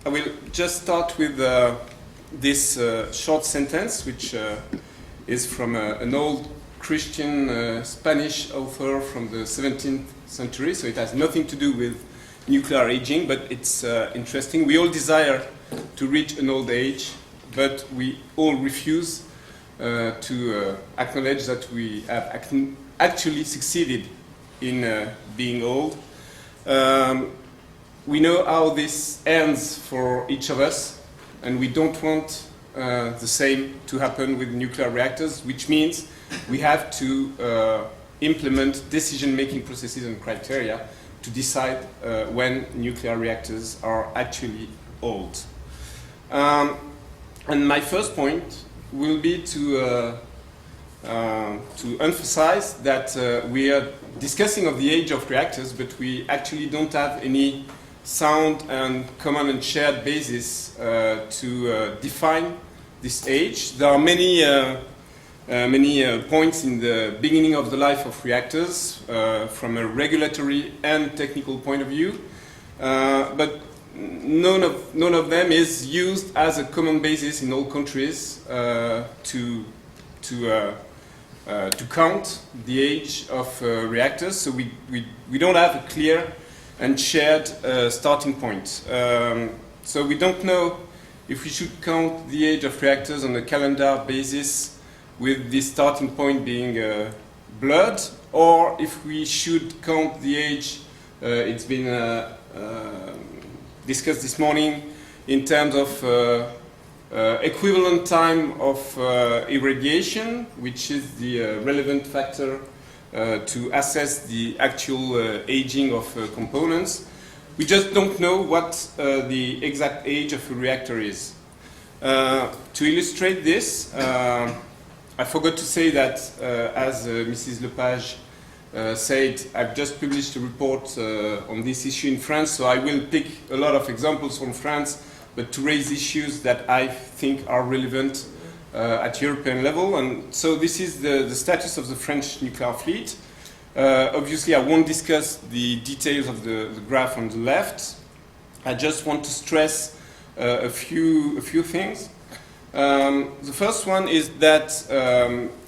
I will just start with this short sentence, which is from an old Christian Spanish author from the 17th century, so it has nothing to do with nuclear aging, but it's interesting. We all desire to reach an old age, but we all refuse to acknowledge that we have actually succeeded in being old. We know how this ends for each of us, and we don't want the same to happen with nuclear reactors, which means we have to implement decision-making processes and criteria to decide when nuclear reactors are actually old. And my first point will be to emphasize that we are discussing of the age of reactors, but we actually don't have any sound and common and shared basis to define this age. There are many points in the beginning of the life of reactors from a regulatory and technical point of view, but none of them is used as a common basis in all countries to count the age of reactors. So we don't have a clear and shared starting point. So we don't know if we should count the age of reactors on a calendar basis with the starting point being blurred, or if we should count the age, it's been discussed this morning, in terms of equivalent time of irradiation, which is the relevant factor to assess the actual aging of components. We just don't know what the exact age of a reactor is. To illustrate this, I forgot to say that, as Mrs. Lepage said, I've just published a report on this issue in France, so I will pick a lot of examples from France, but to raise issues that I think are relevant at European level. And so this is the status of the French nuclear fleet. Obviously, I won't discuss the details of the graph on the left. I just want to stress a few things. The first one is that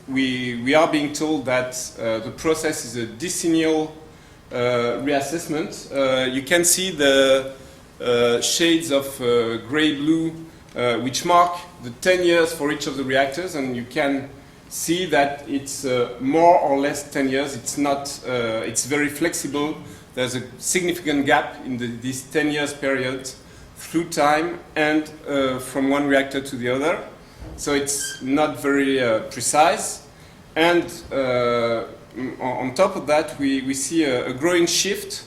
we are being told that the process is a decennial reassessment. You can see the shades of gray-blue which mark the 10 years for each of the reactors, and you can see that it's more or less 10 years. It's not. It's very flexible. There's a significant gap in this 10 years period through time and from one reactor to the other. So it's not very precise. And on top of that, we see a growing shift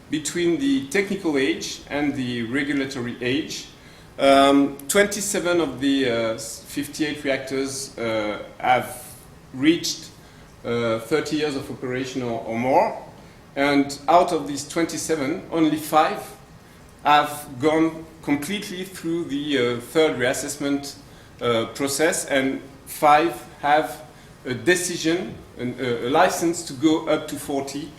between the technical age and the regulatory age. 27 of the 58 reactors have reached 30 years of operation or more, and out of these 27, only 5 have gone completely through the third reassessment process, and 5 have a decision, a license to go up to 40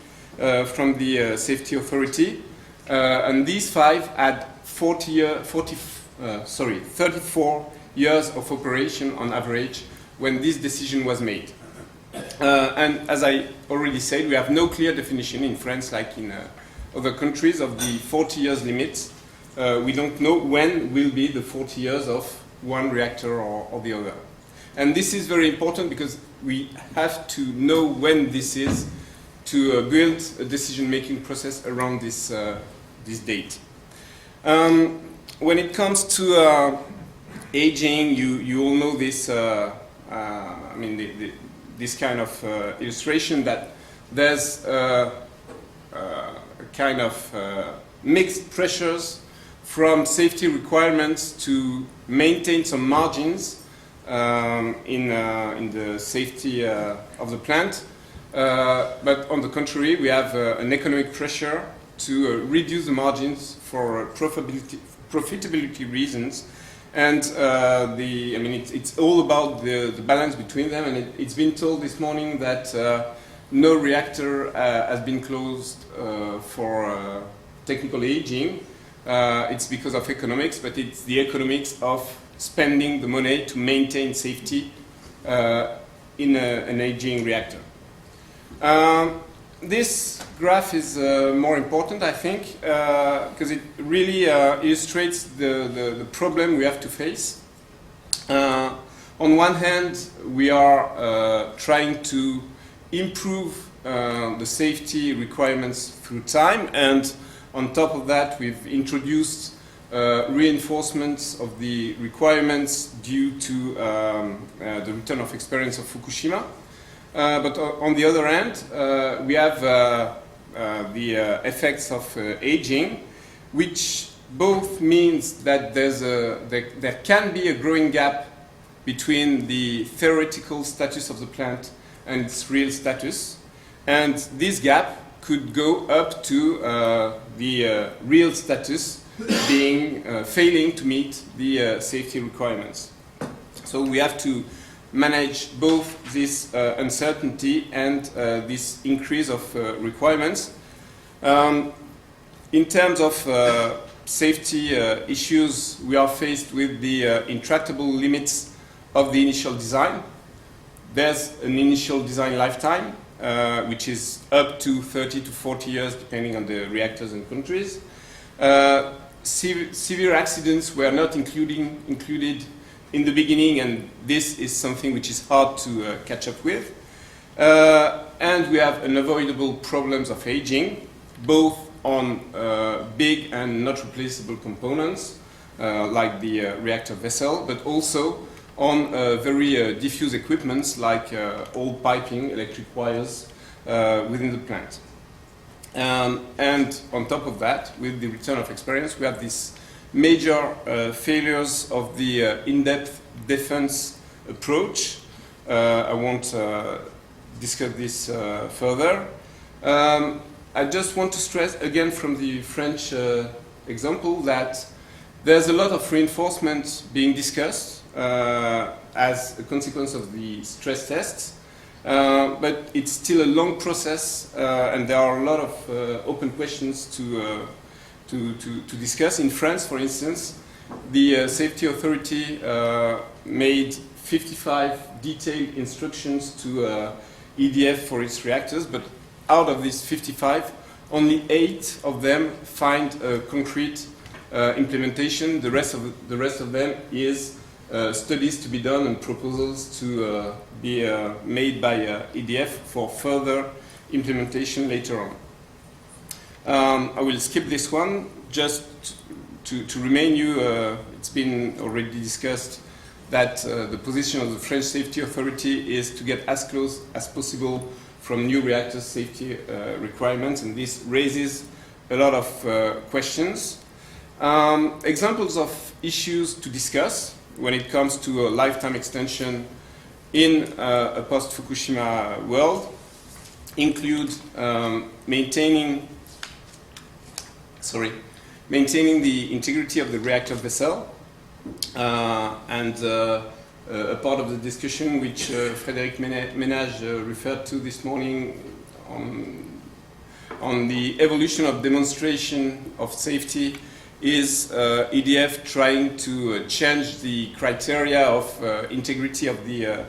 from the safety authority, and these 5 had 34 years of operation on average when this decision was made. And as I already said, we have no clear definition in France, like in other countries, of the 40 years limit. We don't know when will be the 40 years of one reactor or the other. And this is very important because we have to know when this is to build a decision-making process around this date. When it comes to aging, you all know this. This kind of illustration that there's a kind of mixed pressures from safety requirements to maintain some margins in the safety of the plant. But on the contrary, we have an economic pressure to reduce the margins for profitability reasons, and it's all about the balance between them. And it's been told this morning that no reactor has been closed for technical aging, it's because of economics, but it's the economics of spending the money to maintain safety in an aging reactor. This graph is more important, I think, because it really illustrates the problem we have to face. On one hand, we are trying to improve the safety requirements through time, and on top of that, we've introduced reinforcements of the requirements due to the return of experience of Fukushima. But on the other hand, we have the effects of aging, which both means that there can be a growing gap between the theoretical status of the plant and its real status. And this gap could go up to the real status being failing to meet the safety requirements. So we have to manage both this uncertainty and this increase of requirements. In terms of safety issues, we are faced with the intractable limits of the initial design. There's an initial design lifetime, which is up to 30 to 40 years, depending on the reactors and countries. Severe accidents were not included in the beginning, and this is something which is hard to catch up with. And we have unavoidable problems of aging, both on big and not replaceable components, like the reactor vessel, but also on very diffuse equipments like old piping, electric wires within the plant. And on top of that, with the return of experience, we have these major failures of the in-depth defense approach. I won't discuss this further. I just want to stress again from the French example that there's a lot of reinforcement being discussed as a consequence of the stress tests, but it's still a long process, and there are a lot of open questions to discuss. In France, for instance, the safety authority made 55 detailed instructions to EDF for its reactors, but out of these 55, only 8 of them find a concrete implementation. The rest of them is studies to be done and proposals to be made by EDF for further implementation later on. I will skip this one just to remind you, it's been already discussed that the position of the French Safety Authority is to get as close as possible from new reactor safety requirements, and this raises a lot of questions. Examples of issues to discuss when it comes to a lifetime extension in a post-Fukushima world include maintaining the integrity of the reactor vessel, and a part of the discussion which Frédéric Ménage referred to this morning on the evolution of demonstration of safety is EDF trying to change the criteria of integrity of the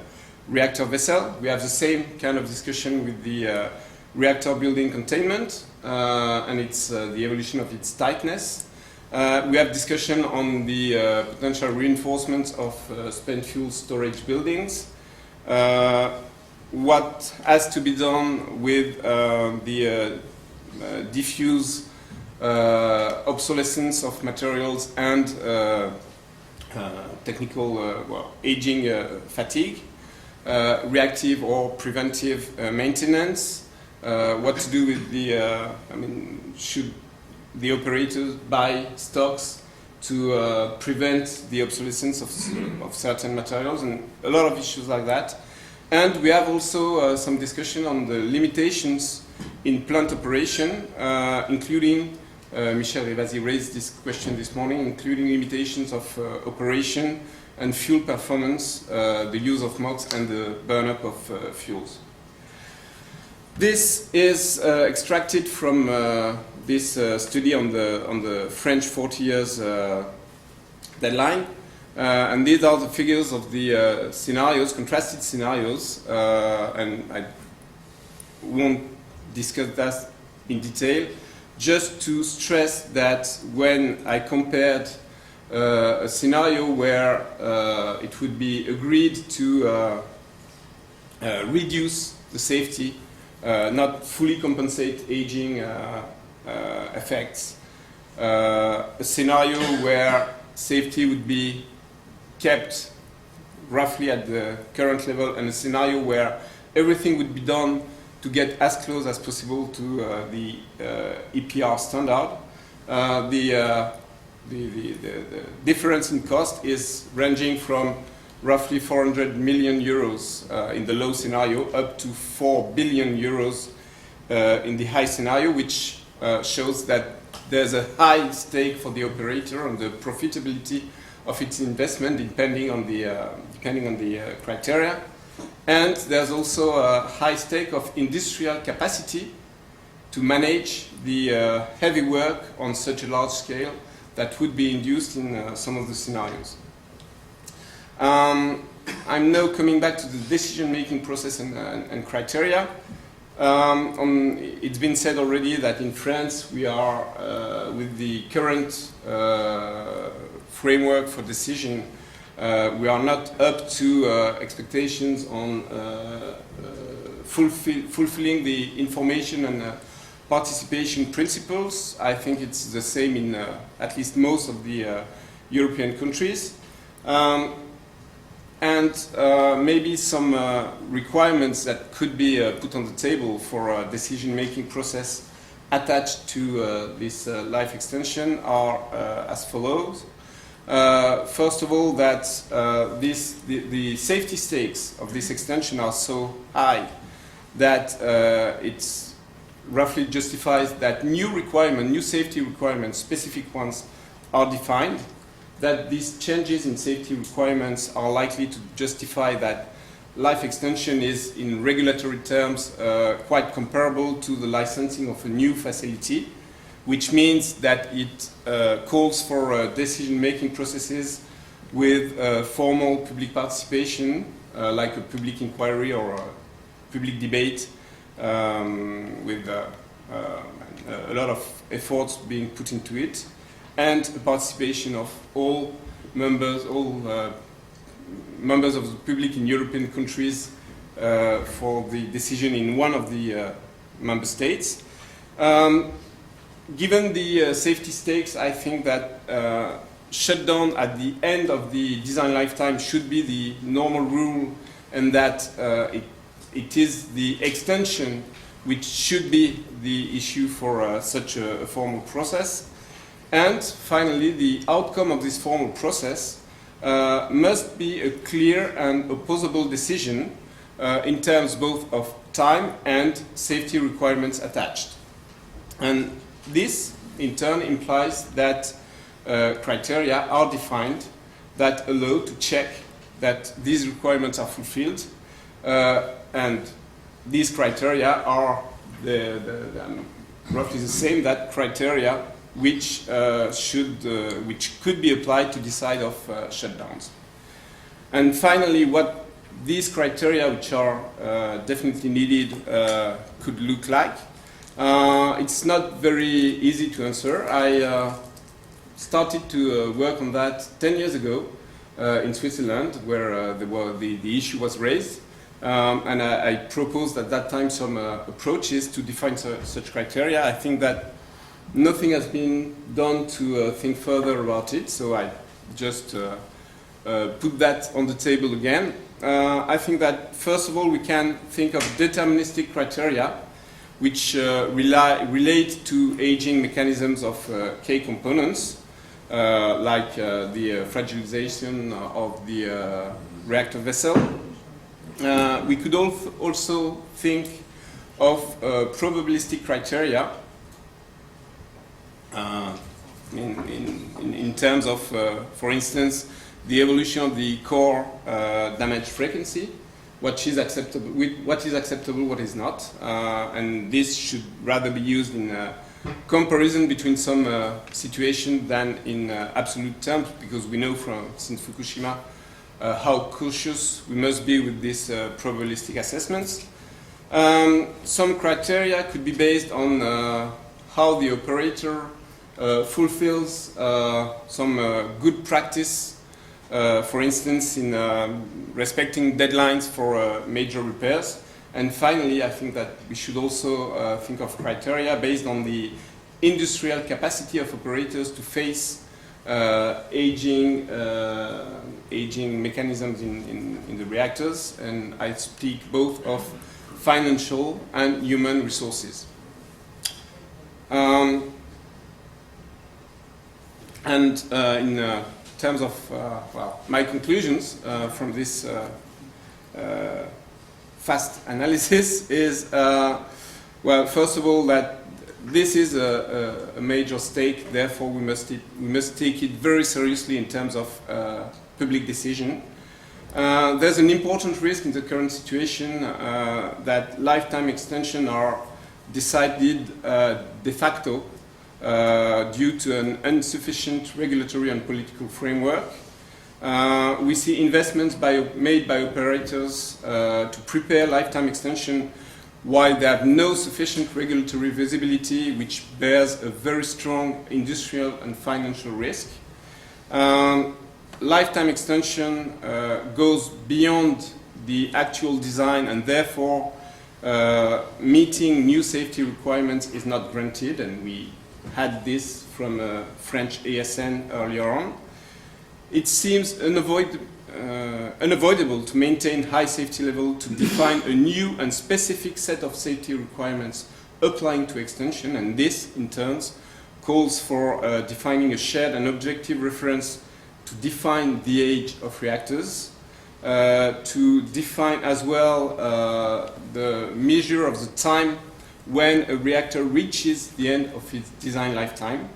reactor vessel. We have the same kind of discussion with the reactor building containment, and it's the evolution of its tightness. We have discussion on the potential reinforcement of spent fuel storage buildings. What has to be done with the diffuse obsolescence of materials and technical aging fatigue, reactive or preventive maintenance, what to do with the, should the operators buy stocks to prevent the obsolescence of certain materials, and a lot of issues like that. And we have also some discussion on the limitations in plant operation, including, Michel Rivasi raised this question this morning, including limitations of operation and fuel performance, the use of MOX and the burn-up of fuels. This is extracted from this study on the French 40 years deadline. And these are the figures of the scenarios, contrasted scenarios, and I won't discuss that in detail, just to stress that when I compared a scenario where it would be agreed to reduce the safety, not fully compensate aging effects, a scenario where safety would be kept roughly at the current level, and a scenario where everything would be done to get as close as possible to the EPR standard. The difference in cost is ranging from roughly 400 million euros in the low scenario up to 4 billion euros in the high scenario, which shows that there's a high stake for the operator on the profitability of its investment depending on the criteria. And there's also a high stake of industrial capacity to manage the heavy work on such a large scale that would be induced in some of the scenarios. I'm now coming back to the decision-making process and criteria. It's been said already that in France we are, with the current framework for decision, we are not up to expectations on fulfilling the information and participation principles. I think it's the same in at least most of the European countries. And maybe some requirements that could be put on the table for a decision-making process attached to this life extension are as follows. First of all, that the safety stakes of this extension are so high that it roughly justifies that new safety requirements, specific ones, are defined, that these changes in safety requirements are likely to justify that life extension is, in regulatory terms, quite comparable to the licensing of a new facility, which means that it calls for decision-making processes with formal public participation, like a public inquiry or a public debate, with a lot of efforts being put into it, and participation of all members of the public in European countries for the decision in one of the member states. Given the safety stakes, I think that shutdown at the end of the design lifetime should be the normal rule, and that it is the extension which should be the issue for such a formal process. And finally, the outcome of this formal process must be a clear and opposable decision in terms both of time and safety requirements attached. And this, in turn, implies that criteria are defined that allow to check that these requirements are fulfilled, and these criteria are roughly the same that criteria which could be applied to decide of shutdowns. And finally, what these criteria, which are definitely needed, could look like. It's not very easy to answer. I started to work on that 10 years ago in Switzerland, where the issue was raised. And I proposed at that time some approaches to define such criteria. I think that nothing has been done to think further about it, so I just put that on the table again. I think that, first of all, we can think of deterministic criteria which relate to aging mechanisms of K components, like the fragilization of the reactor vessel. We could also think of probabilistic criteria in terms of, for instance, the evolution of the core damage frequency, what is acceptable, what is not, and this should rather be used in comparison between some situations than in absolute terms, because we know since Fukushima how cautious we must be with these probabilistic assessments. Some criteria could be based on how the operator fulfills some good practice, for instance, in respecting deadlines for major repairs. And finally, I think that we should also think of criteria based on the industrial capacity of operators to face aging mechanisms in the reactors. And I speak both of financial and human resources. In terms of my conclusions from this fast analysis is, first of all, that this is a major stake, therefore we must take it very seriously in terms of public decision. There's an important risk in the current situation that lifetime extension are decided de facto due to an insufficient regulatory and political framework. We see investments made by operators to prepare lifetime extension while they have no sufficient regulatory visibility, which bears a very strong industrial and financial risk. Lifetime extension goes beyond the actual design, and therefore meeting new safety requirements is not granted, and we had this from French ASN earlier on. It seems unavoidable to maintain high safety level to define a new and specific set of safety requirements applying to extension, and this in turn calls for defining a shared and objective reference to define the age of reactors, to define as well the measure of the time when a reactor reaches the end of its design lifetime,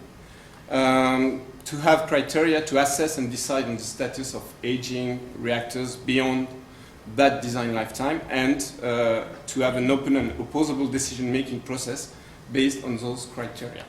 to have criteria to assess and decide on the status of aging reactors beyond that design lifetime, and to have an open and opposable decision-making process based on those criteria.